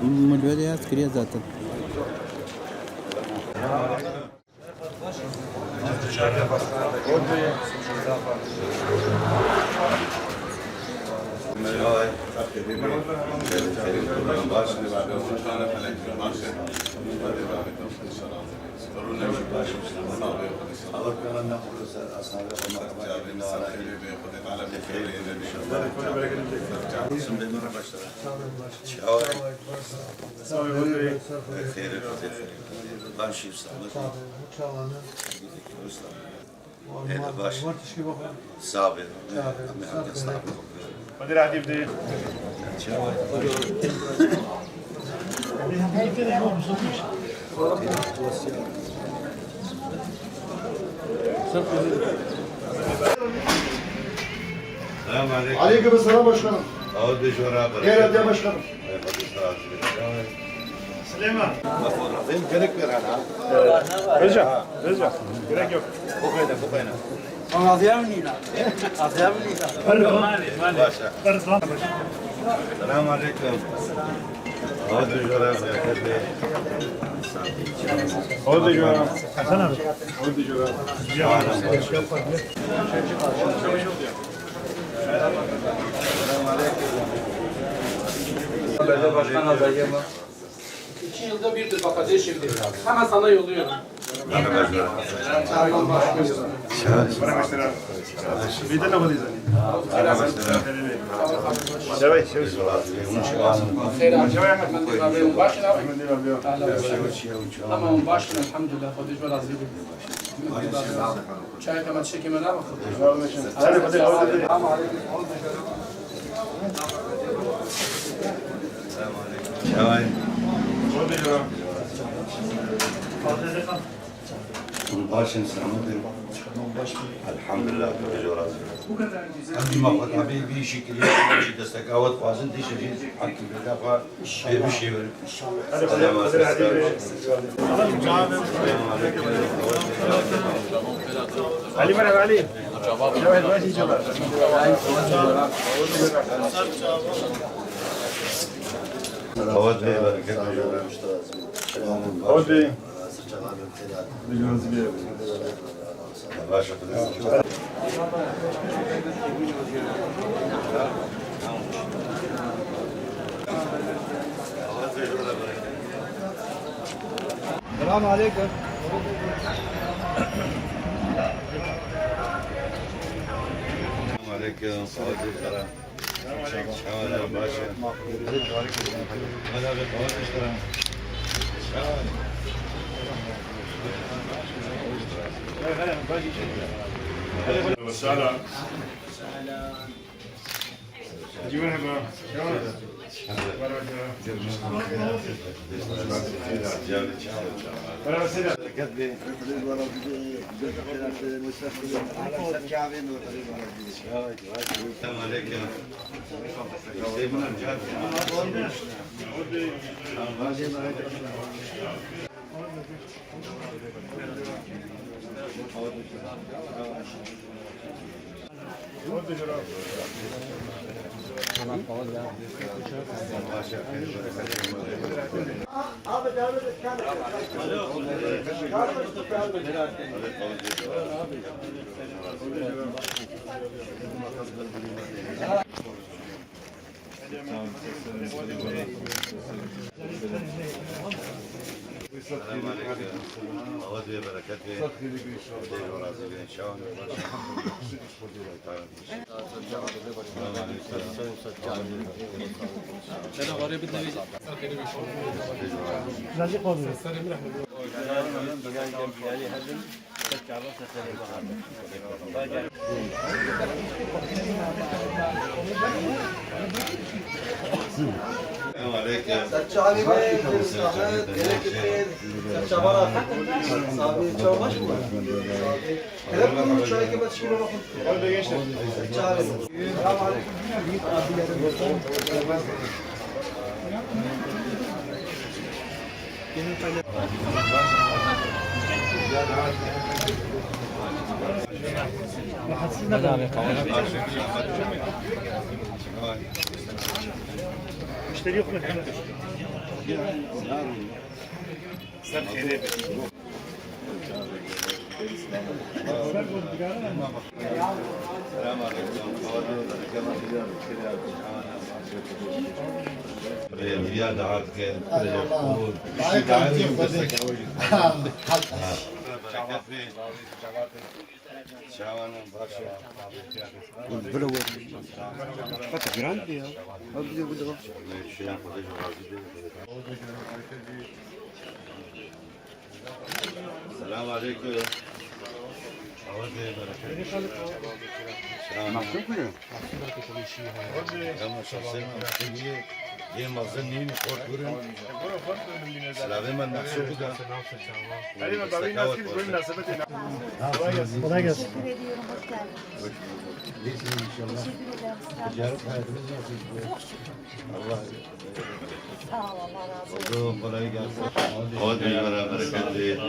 الوالي عسكرية ذاتا. عليكم السلام başkanım. أود بجوار Gel hadi başkanım. سليمان Benim gerek ver hala. رجع gerek yok. السلام عليكم أود بجوار أود بجوار حسن أبي أود بجوار السلام عليكم Belediye başkan adayı mı? 2 yılda birdir bakacağız şimdi. Hemen sana yolluyorum. Çağırın başlıyoruz. بيدنا وليد شوي شوي خير من başına. Ama başına elhamdülillah. Hadi şöyle razı çay kama çekime ne bakın. باشن سلامتين الحمد لله بجوار عندي موقف أبي بشكل شيء تستقاوت فازن دي شيء حكي بالدفع بشيء علي مرحبا علي جواد ماشي جواد أود بي بركة أود بي باشا Selam aleyküm. عليكم صلاه الكرام شلون يا باشا هذا بالطوال اشترى والسلام جي مرحبا السلام عليكم السلام عليكم أود بركاته إن شاء الله أنا غريب الدنيا. السلام عليكم Saççı abi be, gerek etmeyin. Saççı bana abi çay baş mı? Hele bu çay gibi şimdi bakın. Hadi gençler. Saççı abi. Selam اشتري Riyad dağıt gel. السلام عليكم. یه مازن نینی خورد بریم سلامه من محسوب بودم Kolay gelsin. Teşekkür ediyorum, hoş geldiniz. İyisiniz inşallah. Teşekkür ederim. Sizden Ticaret hayatınız nasıl? Allah sağ ol, Allah razı olsun. olsun. Kolay gelsin. Hadi beraber bereketli.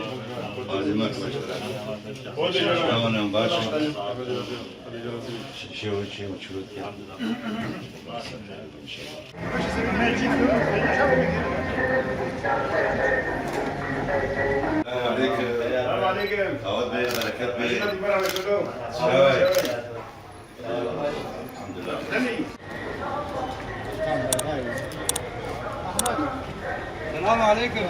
Azim arkadaşlar. Şamanın başı. Şey uçuruk. Selam aleyküm. Davut Bey, bereket Bey. Evet. Elhamdülillah. Selamun aleyküm.